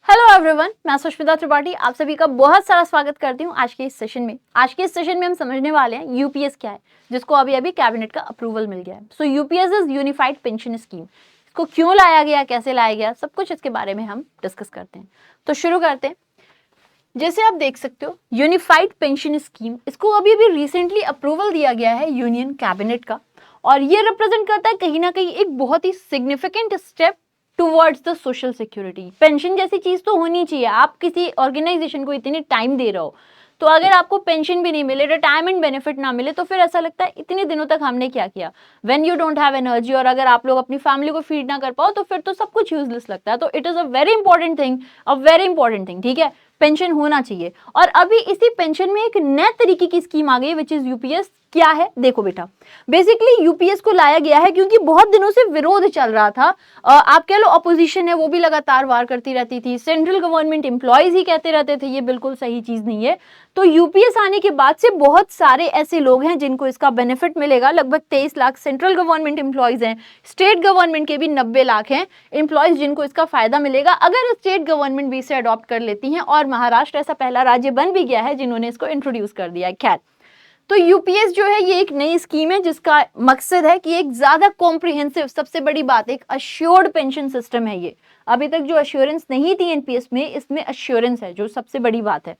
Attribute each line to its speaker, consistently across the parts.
Speaker 1: Hello everyone, मैं सुष्मिता त्रिपाठी आप सभी का बहुत सारा स्वागत करती हूँ आज के इस सेशन में। आज के इस सेशन में हम समझने वाले हैं यूपीएस क्या है, जिसको अभी अभी कैबिनेट का अप्रूवल मिल गया है। So UPS is unified pension scheme. इसको क्यों लाया गया, कैसे लाया गया, सब कुछ इसके बारे में हम डिस्कस करते हैं। तो शुरू करते हैं। जैसे आप देख सकते हो यूनिफाइड पेंशन स्कीम, इसको अभी अभी रिसेंटली अप्रूवल दिया गया है यूनियन कैबिनेट का, और ये रिप्रेजेंट करता है कहीं ना कहीं एक बहुत ही significant step towards the social security. Pension जैसी चीज तो होनी चाहिए। आप किसी ऑर्गेनाइजेशन को इतनी टाइम दे रहे हो, तो अगर आपको पेंशन भी नहीं मिले, रिटायरमेंट बेनिफिट ना मिले, तो फिर ऐसा लगता है इतने दिनों तक हमने क्या किया। When you don't have energy, और अगर आप लोग अपनी फैमिली को फीड ना कर पाओ, तो फिर तो सब कुछ यूजलेस लगता है। तो it is a very important thing, a very important thing, ठीक है, पेंशन होना चाहिए। और अभी इसी पेंशन में एक नए तरीके की स्कीम आ गई, विच इज यूपीएस। क्या है देखो बेटा, बेसिकली यूपीएस को लाया गया है क्योंकि बहुत दिनों से विरोध चल रहा था। आप कह लो अपोजिशन है, वो भी लगातार वार करती रहती थी। सेंट्रल गवर्नमेंट एम्प्लॉयज ही कहते रहते थे ये बिल्कुल सही चीज नहीं है। तो यूपीएस आने के बाद से बहुत सारे ऐसे लोग हैं जिनको इसका बेनिफिट मिलेगा। लगभग 23 लाख सेंट्रल गवर्नमेंट एम्प्लॉयज हैं, स्टेट गवर्नमेंट के भी 90 लाख हैं एम्प्लॉयज जिनको इसका फायदा मिलेगा अगर स्टेट गवर्नमेंट भी इसे अडॉप्ट कर लेती हैं। और महाराष्ट्र ऐसा पहला राज्य बन भी गया है जिन्होंने इसको इंट्रोड्यूस कर दिया है। खैर, तो यूपीएस जो है ये एक नई स्कीम है जिसका मकसद है कि एक ज्यादा कॉम्प्रिहेंसिव, सबसे बड़ी बात एक अश्योर्ड पेंशन सिस्टम है ये। अभी तक जो अश्योरेंस नहीं थी एनपीएस में, इसमें अश्योरेंस है, जो सबसे बड़ी बात है।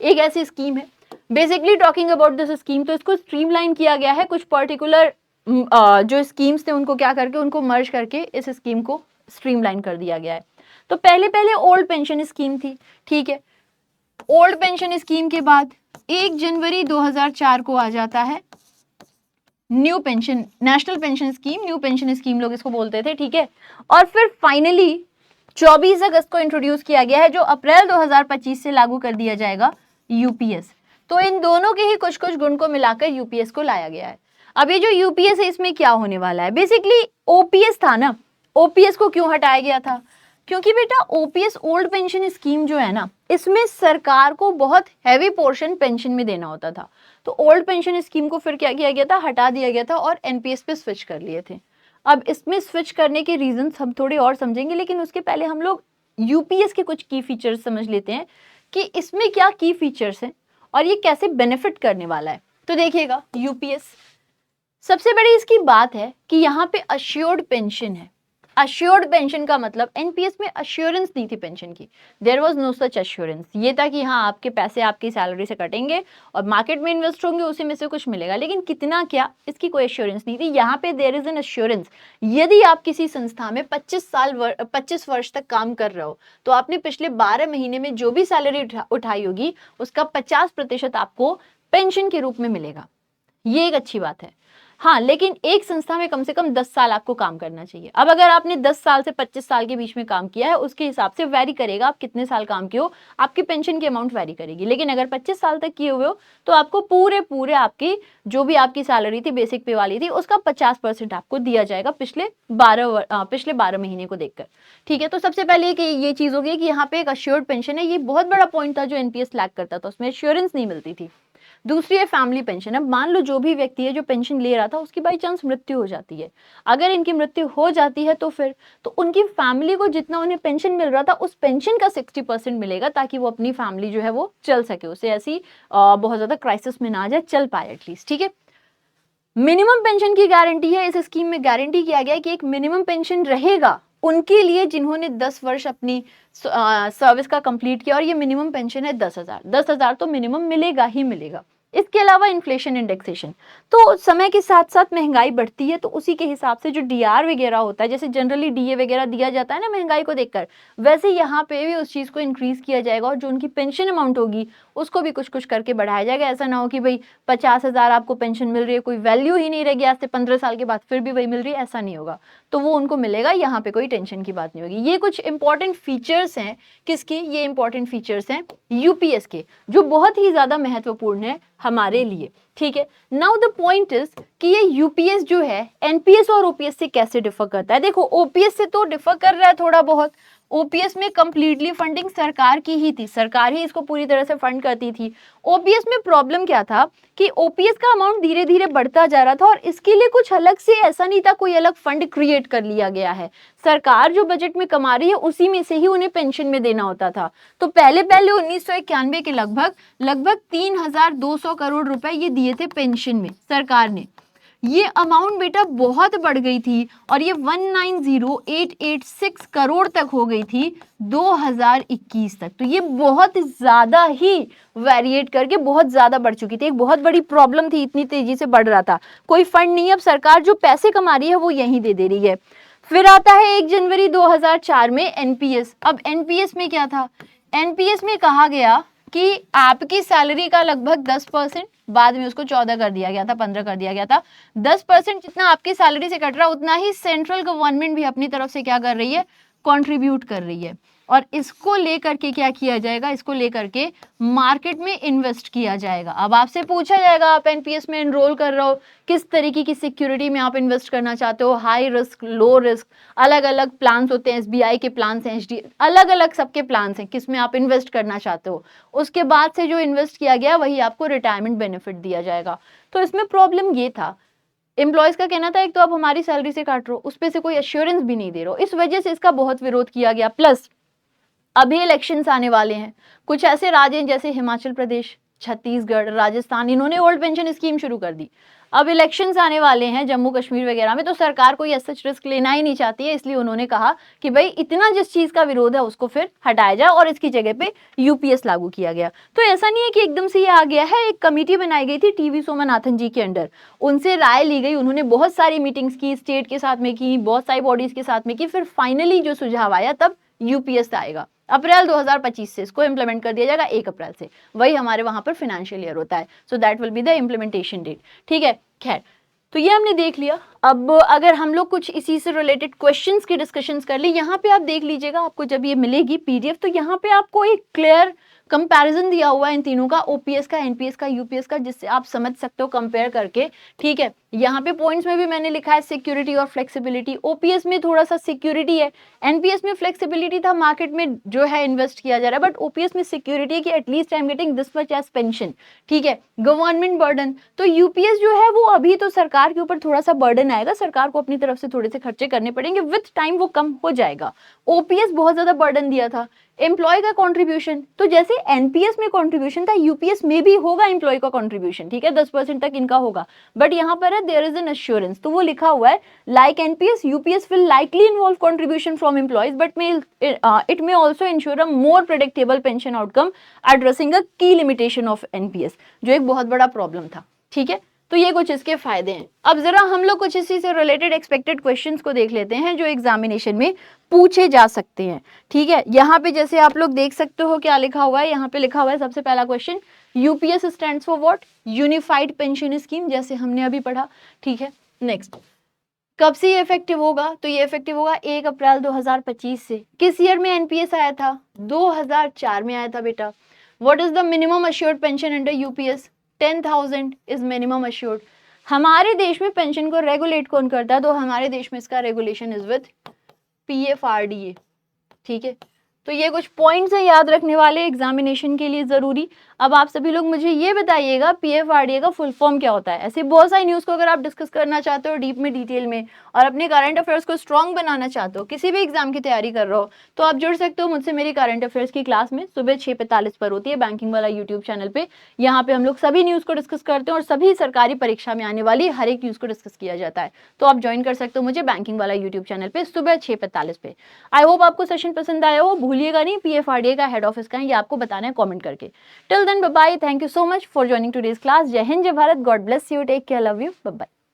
Speaker 1: एक ऐसी स्कीम है, basically talking about this scheme, तो इसको स्ट्रीमलाइन किया गया है। कुछ पर्टिकुलर जो स्कीम्स थे उनको क्या करके, उनको मर्ज करके इस स्कीम को स्ट्रीमलाइन कर दिया गया है। तो पहले पहले ओल्ड पेंशन स्कीम थी, ठीक है। ओल्ड पेंशन स्कीम के बाद 1 जनवरी 2004 को आ जाता है new pension, national pension scheme, new pension scheme लोग इसको बोलते थे, ठीक है। और फिर फाइनली 24 अगस्त को इंट्रोड्यूस किया गया है, जो अप्रैल 2025 से लागू कर दिया जाएगा यूपीएस। तो इन दोनों के ही कुछ कुछ गुण को मिलाकर यूपीएस को लाया गया है। अब ये जो यूपीएस है इसमें क्या होने वाला है, बेसिकली ओपीएस था ना, ओपीएस को क्यों हटाया गया था? क्योंकि बेटा ओपीएस ओल्ड पेंशन स्कीम जो है ना, इसमें सरकार को बहुत हैवी पोर्शन पेंशन में देना होता था। तो ओल्ड पेंशन स्कीम को फिर क्या किया गया था, हटा दिया गया था और एनपीएस पे स्विच कर लिए थे। अब इसमें स्विच करने के रीजन हम थोड़े और समझेंगे, लेकिन उसके पहले हम लोग यूपीएस के कुछ की फीचर्स समझ लेते हैं कि इसमें क्या की फीचर्स हैं और ये कैसे बेनिफिट करने वाला है। तो देखिएगा यूपीएस, सबसे बड़ी इसकी बात है कि यहाँ पे अश्योर्ड पेंशन है। अश्योर्ड पेंशन का मतलब एनपीएस में अश्योरेंस नहीं थी पेंशन की, there was no such assurance. ये था कि हाँ आपके पैसे आपकी सैलरी से कटेंगे और मार्केट में इन्वेस्ट होंगे, उसी में से कुछ मिलेगा, लेकिन कितना क्या इसकी कोई अश्योरेंस नहीं थी। यहाँ पे देयर इज एन अश्योरेंस। यदि आप किसी संस्था में 25 वर्ष तक काम कर रहे हो, तो आपने पिछले 12 महीने में जो भी सैलरी उठाई होगी उसका 50% आपको पेंशन के रूप में मिलेगा। ये एक अच्छी बात है। हाँ, लेकिन एक संस्था में कम से कम 10 साल आपको काम करना चाहिए। अब अगर आपने 10 साल से 25 साल के बीच में काम किया है, उसके हिसाब से वैरी करेगा आप कितने साल काम किए हो, आपकी पेंशन की अमाउंट वैरी करेगी। लेकिन अगर 25 साल तक किए हुए हो तो आपको पूरे आपकी जो भी आपकी सैलरी थी, बेसिक पे वाली थी, उसका 50% आपको दिया जाएगा पिछले 12 महीने को देखकर, ठीक है। तो सबसे पहले कि ये चीज हो गई कि यहाँ पे एक अश्योर्ड पेंशन है। ये बहुत बड़ा पॉइंट था जो एनपीएस लैक करता था, उसमें एश्योरेंस नहीं मिलती थी। दूसरी है फैमिली पेंशन। अब मान लो जो भी व्यक्ति है जो पेंशन ले रहा था उसकी बाई चांस मृत्यु हो जाती है। अगर इनकी मृत्यु हो जाती है तो फिर तो उनकी फैमिली को जितना उन्हें पेंशन मिल रहा था उस पेंशन का 60% मिलेगा, ताकि वो अपनी फैमिली जो है वो चल सके, उसे ऐसी बहुत ज्यादा क्राइसिस में ना आ जाए, चल पाए एटलीस्ट, ठीक है। मिनिमम पेंशन की गारंटी है इस स्कीम में। गारंटी किया गया है कि एक मिनिमम पेंशन रहेगा उनके लिए जिन्होंने 10 वर्ष अपनी सर्विस का कंप्लीट किया, और ये मिनिमम पेंशन है 10,000। 10,000 तो मिनिमम मिलेगा ही मिलेगा। इसके अलावा इन्फ्लेशन इंडेक्सेशन, तो समय के साथ साथ महंगाई बढ़ती है, तो उसी के हिसाब से जो डीआर वगैरह होता है, जैसे जनरली डीए वगैरह दिया जाता है ना महंगाई को देखकर, वैसे यहाँ पे भी उस चीज को इंक्रीज किया जाएगा और जो उनकी पेंशन अमाउंट होगी उसको भी कुछ कुछ करके बढ़ाया जाएगा। ऐसा ना हो कि भाई 50,000 आपको पेंशन मिल रही है, कोई वैल्यू ही नहीं रहेगी, आज से 15 साल के बाद फिर भी वही मिल रही है, ऐसा नहीं होगा। तो वो उनको मिलेगा, यहाँ पे कोई टेंशन की बात नहीं होगी। ये कुछ इंपॉर्टेंट फीचर्स हैं किसके, ये इंपॉर्टेंट फीचर्स हैं यूपीएस के, जो बहुत ही ज्यादा महत्वपूर्ण है हमारे लिए, ठीक है। नाउ द पॉइंट इज कि ये यूपीएस जो है एनपीएस और ओपीएस से कैसे डिफर करता है। देखो ओपीएस से तो डिफर कर रहा है थोड़ा बहुत, ओपीएस में कंप्लीटली फंडिंग सरकार की ही थी, सरकार ही इसको पूरी तरह से फंड करती थी। ओपीएस में प्रॉब्लम क्या था कि ओपीएस का अमाउंट धीरे धीरे बढ़ता जा रहा था और इसके लिए कुछ अलग से ऐसा नहीं था कोई अलग फंड क्रिएट कर लिया गया है, सरकार जो बजट में कमा रही है उसी में से ही उन्हें पेंशन में देना होता था। तो पहले 1991 के लगभग 3200 करोड़ रुपए ये दिए थे पेंशन में सरकार ने। ये अमाउंट बेटा बहुत बढ़ गई थी और ये 190886 करोड़ तक हो गई थी 2021 तक। तो ये बहुत ज्यादा ही वेरिएट करके बहुत ज्यादा बढ़ चुकी थी, एक बहुत बड़ी प्रॉब्लम थी, इतनी तेजी से बढ़ रहा था, कोई फंड नहीं, अब सरकार जो पैसे कमा रही है वो यहीं दे दे रही है। फिर आता है 1 जनवरी 2004 में एनपीएस। अब एनपीएस में क्या था, एनपीएस में कहा गया कि आपकी सैलरी का लगभग 10%, बाद में उसको 14 कर दिया गया था, 15 कर दिया गया था, 10% जितना आपकी सैलरी से कट रहा उतना ही सेंट्रल गवर्नमेंट भी अपनी तरफ से क्या कर रही है, कंट्रीब्यूट कर रही है। और इसको लेकर के क्या किया जाएगा, इसको लेकर के मार्केट में इन्वेस्ट किया जाएगा। अब आपसे पूछा जाएगा आप एनपीएस में एनरोल कर रहे हो, किस तरीके की सिक्योरिटी में आप इन्वेस्ट करना चाहते हो, हाई रिस्क, लो रिस्क, अलग अलग प्लान्स होते हैं, एसबीआई के प्लान्स हैं, एचडी, अलग अलग सबके प्लान्स हैं, किस में आप इन्वेस्ट करना चाहते हो। उसके बाद से जो इन्वेस्ट किया गया वही आपको रिटायरमेंट बेनिफिट दिया जाएगा। तो इसमें प्रॉब्लम ये था, एम्प्लॉयज का कहना था एक तो आप हमारी सैलरी से काट रहे हो, उस पे से कोई एश्योरेंस भी नहीं दे रहे हो, इस वजह से इसका बहुत विरोध किया गया। प्लस अभी इलेक्शंस आने वाले हैं, कुछ ऐसे राज्य हैं जैसे हिमाचल प्रदेश, छत्तीसगढ़, राजस्थान, इन्होंने ओल्ड पेंशन स्कीम शुरू कर दी। अब इलेक्शंस आने वाले हैं जम्मू कश्मीर वगैरह में, तो सरकार कोई ऐसा रिस्क लेना ही नहीं चाहती है, इसलिए उन्होंने कहा कि भाई इतना जिस चीज का विरोध है उसको फिर हटाया जाए और इसकी जगह पे यूपीएस लागू किया गया। तो ऐसा नहीं है कि एकदम से ये आ गया है, एक कमेटी बनाई गई थी टीवी सोमनाथन जी के अंडर, उनसे राय ली गई, उन्होंने बहुत सारी मीटिंग्स की, स्टेट के साथ में की, बहुत सारी बॉडीज के साथ में की, फिर फाइनली जो सुझाव आया तब यूपीएस आएगा। अप्रैल 2025 से इसको इंप्लीमेंट कर दिया जाएगा, 1 अप्रैल से, वही हमारे वहां पर फाइनेंशियल ईयर होता है, so that will be the implementation date. ठीक है, खैर, तो ये हमने देख लिया। अब अगर हम लोग कुछ इसी से रिलेटेड क्वेश्चंस की डिस्कशंस कर ली, यहाँ पे आप देख लीजिएगा, आपको जब ये मिलेगी पीडीएफ तो यहाँ पे आपको एक क्लियर कंपैरिजन दिया हुआ है इन तीनों का, ओपीएस का, एनपीएस का, यूपीएस का, जिससे आप समझ सकते हो कंपेयर करके। ठीक है, यहाँ पे पॉइंट्स में भी मैंने लिखा है सिक्योरिटी और फ्लेक्सिबिलिटी। ओपीएस में थोड़ा सा सिक्योरिटी है, एनपीएस में फ्लेक्सिबिलिटी था, मार्केट में जो है इन्वेस्ट किया जा रहा है, बट ओपीएस में सिक्योरिटी है कि at least I am getting this much age pension. ठीक है, गवर्नमेंट बर्डन, तो यूपीएस जो है वो अभी तो सरकार के ऊपर थोड़ा सा बर्डन आएगा, सरकार को अपनी तरफ से थोड़े से खर्चे करने पड़ेंगे, विथ टाइम वो कम हो जाएगा। ओपीएस बहुत ज्यादा बर्डन दिया था। एम्प्लॉय का कंट्रीब्यूशन, तो जैसे एनपीएस में कंट्रीब्यूशन था, यूपीएस में भी होगा एम्प्लॉय का कंट्रीब्यूशन, ठीक है, 10% तक इनका होगा, बट यहाँ पर है देयर इज एन एश्योरेंस, तो वो लिखा हुआ है like NPS UPS will likely involve contribution from employees but it may also ensure a more predictable pension outcome addressing अ की लिमिटेशन ऑफ एनपीएस, जो एक बहुत बड़ा प्रॉब्लम था। ठीक है, तो ये कुछ इसके फायदे हैं। अब जरा हम लोग कुछ इसी से रिलेटेड एक्सपेक्टेड क्वेश्चंस को देख लेते हैं जो एग्जामिनेशन में पूछे जा सकते हैं। ठीक है, यहाँ पे जैसे आप लोग देख सकते हो क्या लिखा हुआ है, यहाँ पे लिखा हुआ है सबसे पहला question, UPS stands for what, unified pension scheme, जैसे हमने अभी पढ़ा। ठीक है, नेक्स्ट, कब से ये इफेक्टिव होगा, तो ये इफेक्टिव होगा 1 अप्रैल 2025 से। किस ईयर में एनपीएस आया था, 2004 में आया था बेटा। What is the minimum assured pension under UPS, 10,000 is minimum assured. हमारे देश में पेंशन को रेगुलेट कौन करता है, तो हमारे देश में इसका रेगुलेशन इज विद पीएफआरडीए। ठीक है, तो ये कुछ पॉइंट्स है याद रखने वाले एग्जामिनेशन के लिए जरूरी। अब आप सभी लोग मुझे ये बताइएगा पीएफआरडीए का फुल फॉर्म क्या होता है। ऐसे बहुत सारी न्यूज़ को अगर आप डिस्कस करना चाहते हो डीप में, डिटेल में, और अपने करंट अफेयर्स को स्ट्रॉन्ग बनाना चाहते हो, किसी भी एग्जाम की तैयारी कर रहे हो, तो आप जुड़ सकते हो मुझसे मेरी करंट अफेयर्स की क्लास में, सुबह 6:45 पर होती है बैंकिंग वाला यूट्यूब चैनल पे। यहाँ पे हम लोग सभी न्यूज़ को डिस्कस करते हैं और सभी सरकारी परीक्षा में आने वाली हर एक न्यूज़ को डिस्कस किया जाता है। तो आप ज्वाइन कर सकते हो मुझे बैंकिंग वाला यूट्यूब चैनल पे सुबह 6:45 पे। आई होप आपको सेशन पसंद आया हो, भूलिएगा नहीं पीएफआरडीए का हेड ऑफिस का है, ये आपको बताना है कॉमेंट करके। Till then bye bye, thank you so much for joining today's class. Jai Hind, Jai Bharat, God bless you, take care, love you, bye bye.